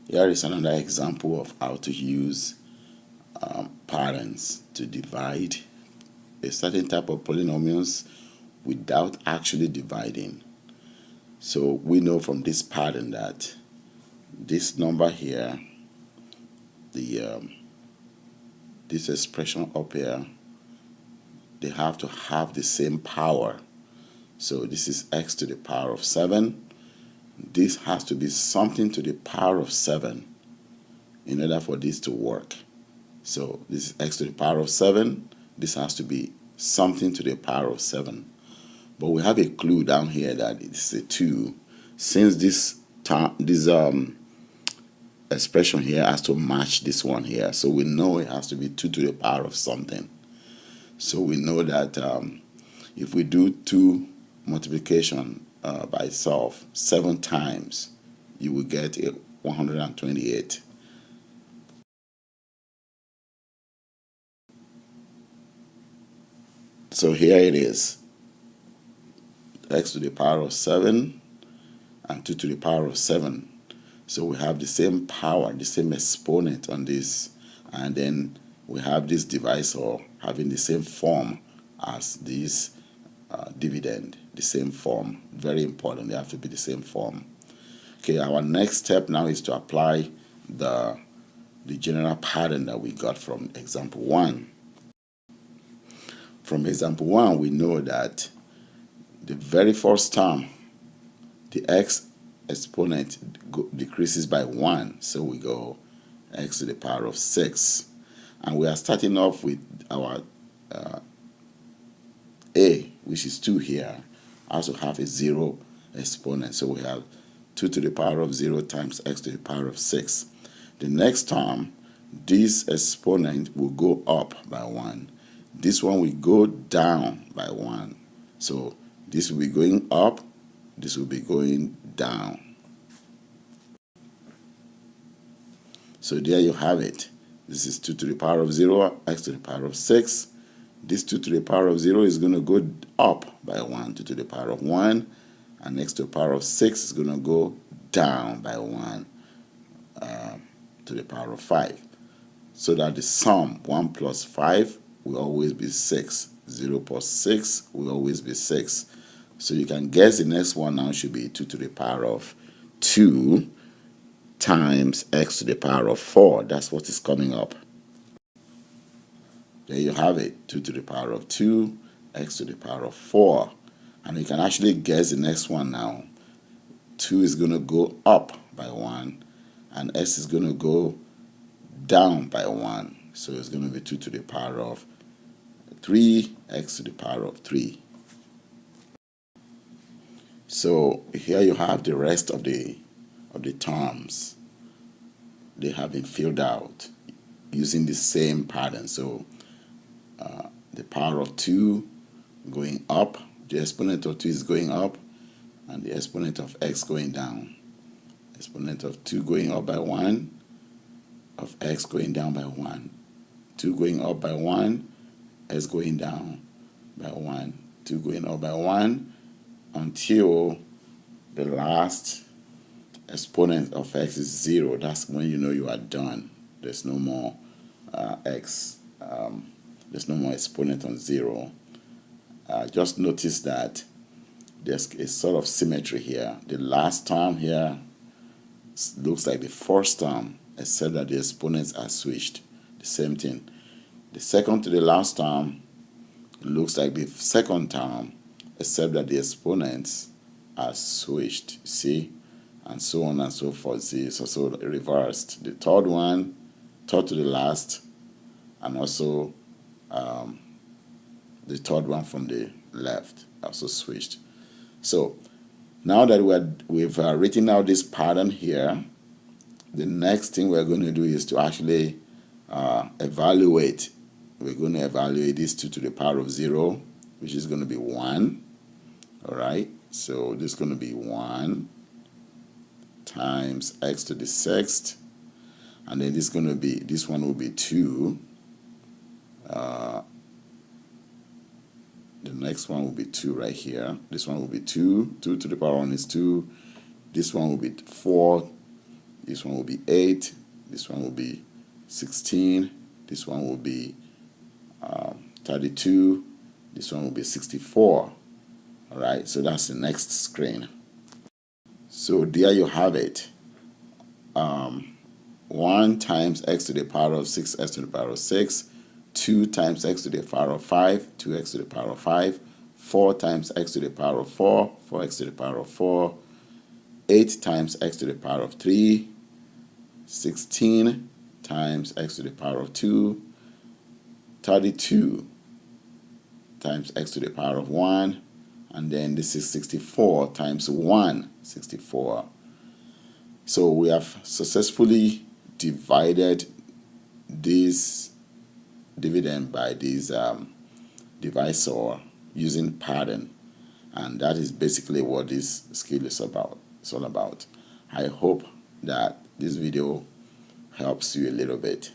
Here is another example of how to use patterns to divide a certain type of polynomials without actually dividing. So we know from this pattern that this number here, this expression up here, they have to have the same power. So this is x to the power of 7. This has to be something to the power of 7 in order for this to work. So this is x to the power of 7. This has to be something to the power of 7. But we have a clue down here that it's a 2. Since this expression here has to match this one here, so we know it has to be 2 to the power of something. So we know that if we do 2 multiplication by itself 7 times, you will get 128. So here it is, x to the power of 7 and 2 to the power of 7. So we have the same power, the same exponent on this, and then we have this divisor having the same form as this dividend, the same form. Very important, they have to be the same form. Okay, our next step now is to apply the general pattern that we got from example 1. From example 1, we know that the very first term, the x exponent decreases by 1, so we go x to the power of 6. And we are starting off with our a, which is 2 here, also have a 0 exponent. So we have 2 to the power of 0 times x to the power of 6. The next term, this exponent will go up by 1. This one will go down by 1. So this will be going up, this will be going down. So there you have it. This is 2 to the power of 0, x to the power of 6. This 2 to the power of 0 is going to go up by 1, 2 to the power of 1. And x to the power of 6 is going to go down by 1 to the power of 5. So that the sum 1 plus 5 will always be 6. 0 plus 6 will always be 6. So you can guess the next one now should be 2 to the power of 2 times x to the power of 4. That's what is coming up. There you have it, 2 to the power of 2, x to the power of 4. And you can actually guess the next one now. 2 is going to go up by 1, and x is going to go down by 1. So it's going to be 2 to the power of 3, x to the power of 3. So here you have the rest of the terms. They have been filled out using the same pattern. So the power of 2 going up, the exponent of 2 is going up, and the exponent of x going down. Exponent of 2 going up by 1, of x going down by 1. 2 going up by 1, x going down by 1. 2 going up by 1 until the last exponent of x is 0. That's when you know you are done. There's no more x. There's no more exponent on 0. Just notice that there's a sort of symmetry here. The last term here looks like the first term, except that the exponents are switched. The same thing. The second to the last term looks like the second term, except that the exponents are switched. See? And so on and so forth. See, it's also reversed. The third one, third to the last, and also the third one from the left also switched. So now that we've written out this pattern here, the next thing we're going to do is to actually evaluate. We're going to evaluate this 2 to the power of 0, which is going to be 1. All right, so this is going to be 1 times x to the 6th, and then this is going to be, this one will be 2. The next one will be 2 right here. This one will be 2. 2 to the power 1 is 2. This one will be 4. This one will be 8. This one will be 16. This one will be 32. This one will be 64. All right, so that's the next screen. So there you have it. 1 times x to the power of 6x to the power of 6, 2 times x to the power of 5, 2x to the power of 5, 4 times x to the power of 4, 4x to the power of 4, 8 times x to the power of 3, 16 times x to the power of 2, 32 times x to the power of 1, and then this is 64 times 1, 64. So we have successfully divided this dividend by this divisor using pattern, and that is basically what this skill is about. It's all about. I hope that this video helps you a little bit.